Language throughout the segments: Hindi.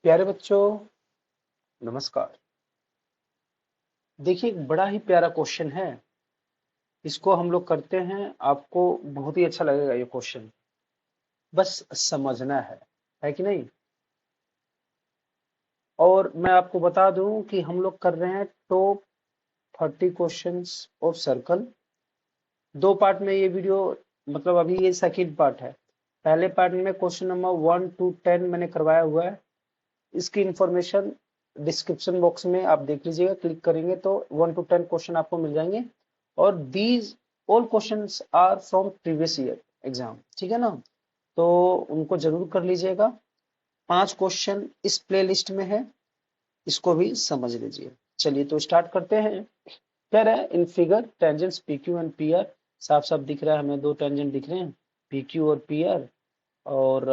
प्यारे बच्चों, नमस्कार। देखिए, एक बड़ा ही प्यारा क्वेश्चन है। इसको हम लोग करते हैं, आपको बहुत ही अच्छा लगेगा ये क्वेश्चन। बस समझना है कि नहीं। और मैं आपको बता दूं कि हम लोग कर रहे हैं टॉप 30 क्वेश्चंस ऑफ सर्कल। दो पार्ट में ये वीडियो, मतलब अभी ये सेकंड पार्ट है। पहले पार्ट में क्वेश्चन नंबर 1 to 10 मैंने करवाया हुआ है। इसकी इंफॉर्मेशन डिस्क्रिप्शन बॉक्स में आप देख लीजिएगा, क्लिक करेंगे तो 1 to 10 क्वेश्चन आपको मिल जाएंगे। और these all questions are from previous year exam, ठीक है ना। तो उनको जरूर कर लीजिएगा। 5 क्वेश्चन इस प्लेलिस्ट में है, इसको भी समझ लीजिए। चलिए तो स्टार्ट करते हैं। कह रहा है in figure tangents P Q and P R. साफ साफ दिख रहा है हमें, दो टेंजेंट दिख रहे हैं, पी क्यू और पी आर। और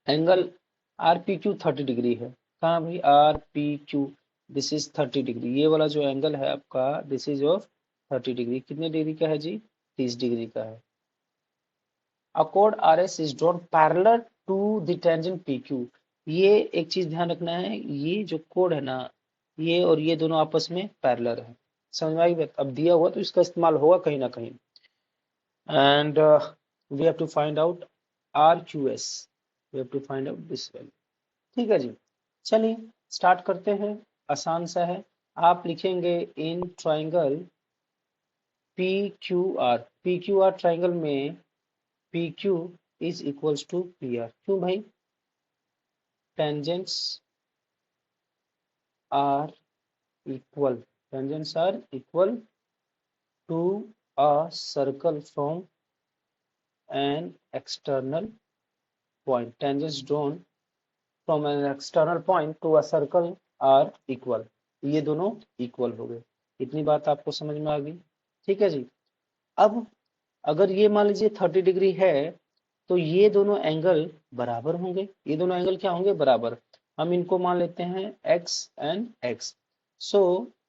angle R P Q 30 degree है। कहाँ भाई, R P Q, this is 30 degree. ये वाला जो एंगल है आपका, दिस इज ऑफ 30 डिग्री। कितने डिग्री का है जी? 30 डिग्री का है। अ कोड R S is drawn parallel to the tangent P Q. ये एक चीज ध्यान रखना है, ये जो कोड है ना, ये और ये दोनों आपस में पैरेलल है। समझ में आई बात? अब दिया हुआ तो इसका इस्तेमाल होगा कहीं ना कहीं। And we have to find out R Q S, we have to find out this value. ठीक है जी। चलिए स्टार्ट करते हैं। आसान सा है। आप लिखेंगे in triangle P Q R. P Q R triangle में P Q is equals to P R. क्यों भाई? Tangents are equal, tangents are equal to a circle from an external point. Tangents drawn from an external point to a circle are equal. ये दोनों इक्वल हो गए। इतनी बात आपको समझ में आ गई? ठीक है जी। अब अगर ये मान लीजिए 30 डिग्री है, तो ये दोनों एंगल बराबर होंगे। ये दोनों एंगल क्या होंगे? बराबर। हम इनको मान लेते हैं x and x। So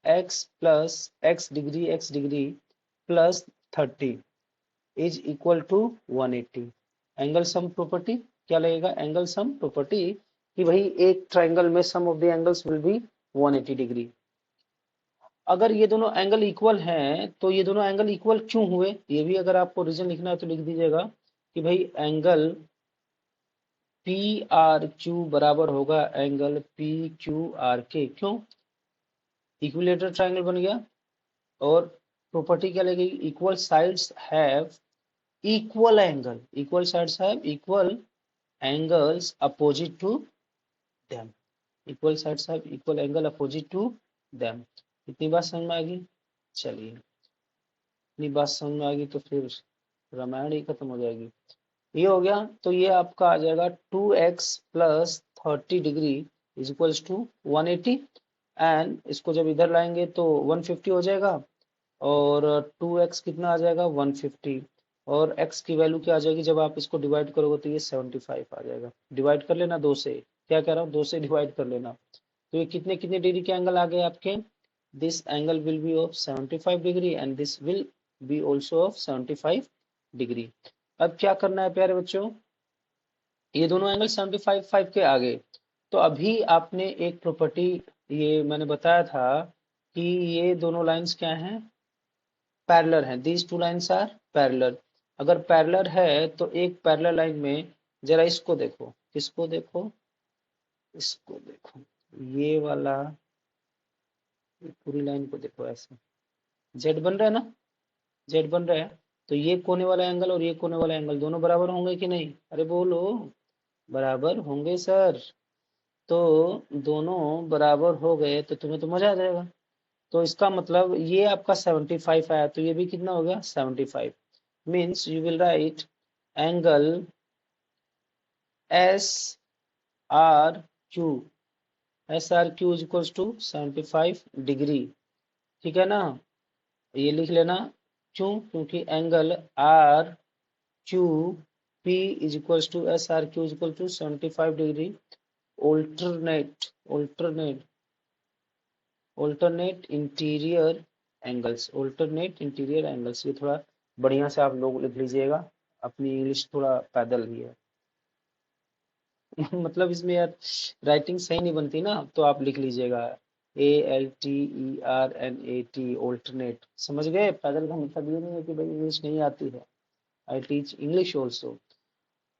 x plus x degree plus 30 is equal to 180। Angle sum property क्या लगेगा? एंगल सम प्रॉपर्टी कि भाई एक ट्राइंगल में sum of the angles will be 180 degree. अगर ये दोनों एंगल इक्वल हैं, तो ये दोनों एंगल इक्वल क्यों हुए, ये भी अगर आपको रीजन लिखना है तो लिख दीजिएगा कि भाई एंगल पी आर क्यू बराबर होगा एंगल पी क्यू आर के। क्यों? इक्विलेटरल ट्राइंगल बन गया। और प्रॉपर्टी क्या लगेगी? Equal sides have equal angle, equal sides have equal angles opposite to them. Equal sides have equal angle opposite to them. इतनी बात समझ में आ गई? चलिए, इतनी बात समझ में आ गई तो फिर रामायण ही खत्म हो जाएगी। ये हो गया। तो ये आपका आ जाएगा 2x plus 30 degree is equals to 180। And इसको जब इधर लाएंगे तो 150 हो जाएगा। और 2x कितना आ जाएगा? 150। और x की वैल्यू क्या आ जाएगी? जब आप इसको डिवाइड करोगे तो ये 75 आ जाएगा। डिवाइड कर लेना दो से। क्या कह रहा हूँ? दो से डिवाइड कर लेना। तो ये कितने कितने डिग्री के एंगल आ गए आपके? This angle will be of 75 degree and this will be also of 75 degree. अब क्या करना है प्यारे बच्चों? ये दोनों एंगल 75 के आ गए। तो अभी आपने एक प्रॉपर्टी, ये मैंने बताया था कि ये दोनों लाइंस क्या हैं? पैरेलल हैं। These two lines are parallel. अगर पैरेलल है तो एक पैरेलल लाइन में, जरा इसको देखो, किसको देखो? इसको देखो, ये वाला, ये पूरी लाइन को देखो ऐसे। जेड बन रहा है ना? जेड बन रहा है। तो ये कोने वाला एंगल और ये कोने वाला एंगल दोनों बराबर होंगे कि नहीं? अरे बोलो। बराबर होंगे सर। तो दोनों बराबर हो गए तो तुम्हें तो मजा आ जाएगा। तो इसका मतलब ये आपका 75 आया, तो ये भी कितना हो गया? 75। Means you will write angle S R Q, S R Q is equals to 75 degree. ठीक है ना? ये लिख लेना। क्यों? क्योंकि angle R Q P is equals to S R Q is equal to 75 degree. Alternate alternate alternate interior angles, alternate interior angles. ये थोड़ा बढ़िया से आप लोग लिख लीजिएगा, अपनी इंग्लिश थोड़ा पैदल ही है। मतलब इसमें यार राइटिंग सही नहीं बनती ना, तो आप लिख लीजिएगा राइटिंग सही नहीं बनती ना, तो आप लिख लीजिएगा ALTERNAT, ऑल्टरनेट। समझ गए? पैदल का मतलब ये नहीं है कि भाई इंग्लिश नहीं आती है, आई टीच इंग्लिश ऑल्सो,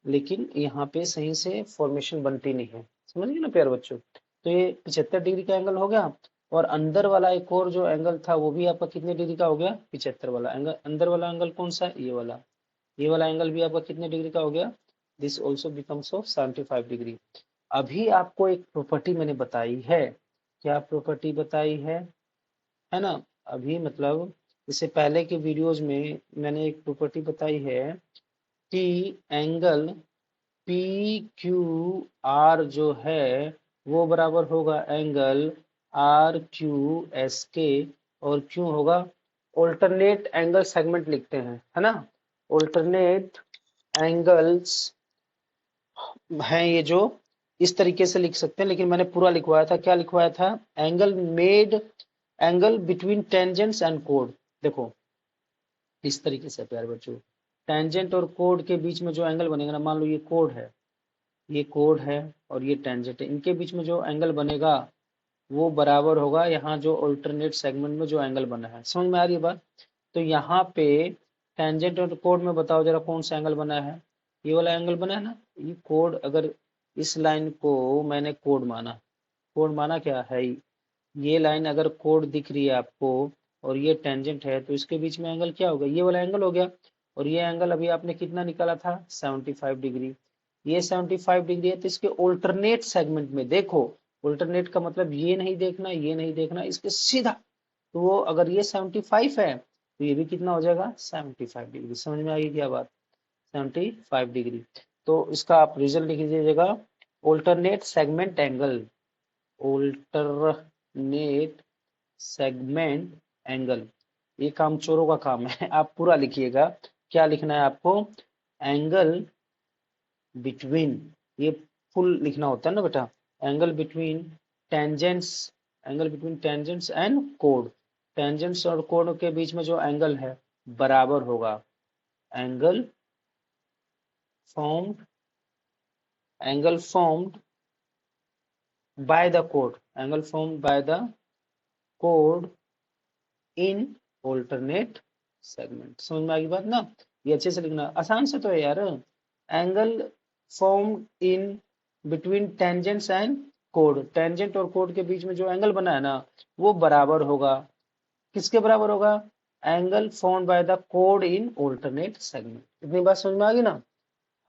लेकिन यहाँ पे सही से फॉर्मेशन बनती नहीं है। समझ गए ना प्यारे बच्चों? तो ये 75 डिग्री का एंगल हो गया, और अंदर वाला एक और जो एंगल था वो भी आपका कितने डिग्री का हो गया? 75 वाला एंगल। अंदर वाला एंगल कौन सा है? ये वाला एंगल भी आपका कितने डिग्री का हो गया? This also becomes of 75 degree. अभी आपको एक प्रॉपर्टी मैंने बताई है। क्या प्रॉपर्टी बताई है ना? अभी मतलब इससे पहले के वीडियोज में मैंने एक प्रॉपर्टी बताई है कि एंगल पी क्यू आर जो है वो बराबर होगा एंगल आर क्यू एस के, और क्यों होगा? ऑल्टरनेट एंगल सेगमेंट लिखते हैं, है ना? ऑल्टरनेट एंगल्स हैं ये जो, इस तरीके से लिख सकते हैं, लेकिन मैंने पूरा लिखवाया था। क्या लिखवाया था? Angle made, angle between tangents and code. देखो इस तरीके से प्यारे बच्चों, टेंजेंट और कोड के बीच में जो एंगल बनेगा ना, मान लो ये कोड है, ये कोड है और ये टेंजेंट है, इनके बीच में जो एंगल बनेगा वो बराबर होगा यहाँ जो अल्टरनेट सेगमेंट में जो एंगल बना है। समझ में आ रही है बात? तो यहाँ पे टेंजेंट और कोड में बताओ जरा कौन सा एंगल बना है? ये वाला एंगल बना है ना। ये कोड, अगर इस लाइन को मैंने कोड माना, कोड माना क्या है, ये लाइन अगर कोड दिख रही है आपको और ये टेंजेंट है, तो इसके बीच में एंगल क्या होगा? ये वाला एंगल हो गया। और ये एंगल अभी आपने कितना निकाला था? 75 डिग्री। ये 75 डिग्री है, तो इसके ऑल्टरनेट सेगमेंट में देखो, ऑल्टरनेट का मतलब ये नहीं देखना, ये नहीं देखना, इसके सीधा। तो वो अगर ये 75 है तो ये भी कितना हो जाएगा? 75 डिग्री। समझ में आ गई क्या बात? 75 डिग्री। तो इसका आप रिजल्ट लिख दीजिएगा, alternate segment angle, alternate segment angle. ये काम चोरों का काम है। आप पूरा लिखिएगा। क्या लिखना है आपको? एंगल बिटवीन, ये फुल लिखना होता है ना बेटा, angle between tangents, angle between tangents and code. Tangents और कोड के बीच में जो एंगल है बराबर होगा angle formed, angle formed by the code, angle formed by the कोड इन ऑल्टरनेट सेगमेंट। समझ में आ गई बात ना? ये अच्छे से लिखना, आसान से तो है यार। Angle form in between tangents and code, tangent और कोड के बीच में जो एंगल बना है ना वो बराबर होगा, किसके बराबर होगा? एंगल फॉर्म बाय द कोड इन ऑल्टरनेट सेगमेंट। इतनी बात समझ में आ गई ना?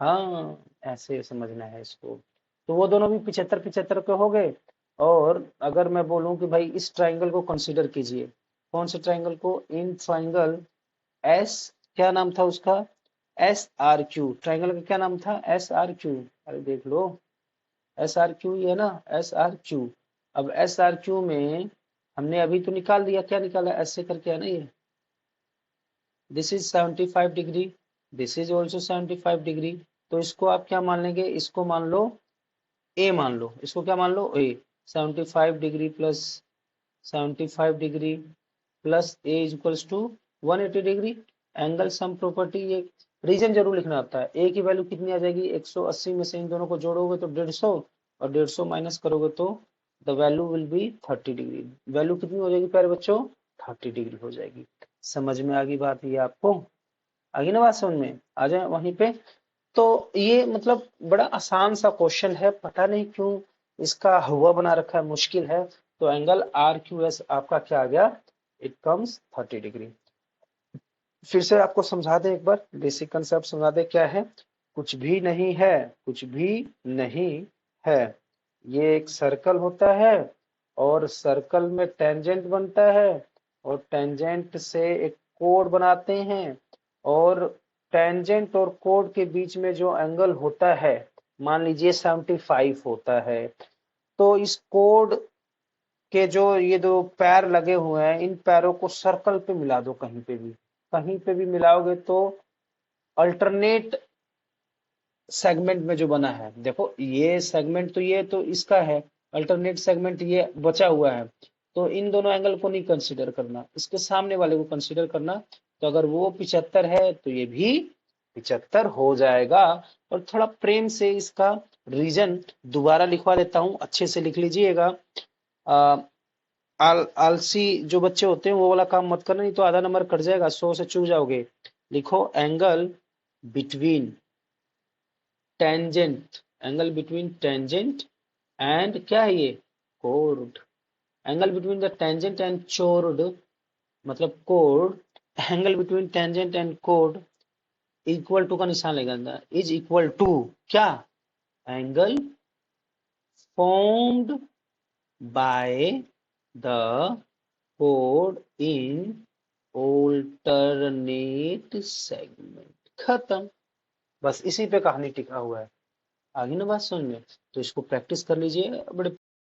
हाँ, ऐसे समझना है इसको। तो वो दोनों भी 75 75 के हो गए। और अगर मैं बोलूं कि भाई इस ट्राइंगल को कंसीडर कीजिए, कौन से ट्राइंगल को? इन ट्राइंगल एस, क्या नाम था उसका? SRQ। ट्राइंगल का क्या नाम था? SRQ। अरे देख लो, SRQ ही है ना, SRQ। अब SRQ में हमने अभी तो निकाल दिया, क्या निकाला? ऐसे करके है ना ये, this is 75 degree, this is also 75 degree. तो इसको आप क्या मान लेंगे? इसको मान लो ए, मान लो इसको, क्या मान लो? A. 75 degree plus 75 degree plus A is equals to 180 degree. Angle sum property, ये रीजन जरूर लिखना होता है। ए की वैल्यू कितनी आ जाएगी? 180 में से इन दोनों को जोड़ोगे तो 150, और 150 माइनस करोगे तो the value will be 30 degree. Value कितनी हो जाएगी प्यारे बच्चों? 30 डिग्री हो जाएगी। समझ में आ गई बात? ये आपको आ गई ना बात समझ में? आ जाए वहीं पे। तो ये मतलब बड़ा आसान सा क्वेश्चन है, पता नहीं क्यों इसका हुआ बना रखा है, मुश्किल है। तो एंगल आर क्यू एस आपका क्या आ गया? It comes 30 degree. फिर से आपको समझा दे एक बार, बेसिक कंसेप्ट समझा दे क्या है। कुछ भी नहीं है, कुछ भी नहीं है, ये एक सर्कल होता है और सर्कल में टेंजेंट बनता है, और टेंजेंट से एक कोड बनाते हैं, और टेंजेंट और कोड के बीच में जो एंगल होता है मान लीजिए 75 होता है। तो इस कोड के जो ये दो पैर लगे हुए हैं, इन पैरों को सर्कल पे मिला दो, कहीं पे भी मिलाओगे तो अल्टरनेट सेगमेंट में जो बना है, देखो ये सेगमेंट तो ये तो इसका है, अल्टरनेट सेगमेंट ये बचा हुआ है। तो इन दोनों एंगल को नहीं कंसीडर करना, इसके सामने वाले को कंसीडर करना। तो अगर वो 75 है तो ये भी 75 हो जाएगा। और थोड़ा प्रेम से इसका रीजन दोबारा लिखवा देता हूं, अच्छे से लिख लीजिएगा। आलसी जो बच्चे होते हैं वो वाला काम मत करना, नहीं तो आधा नंबर कट जाएगा, 100 से चूक जाओगे। लिखो angle between tangent, angle between tangent and क्या है ये, कोड। Angle between the tangent and chord मतलब कोड, एंगल बिटवीन टेंजेंट एंड कोड इक्वल टू का निशान लगेगा, इज इक्वल टू क्या, एंगल फॉर्म्ड बाय द कोड इन ऑल्टरनेट सेगमेंट। खत्म। बस इसी पे कहानी टिका हुआ है। आगे ना बात समझ में, तो इसको प्रैक्टिस कर लीजिए, बड़े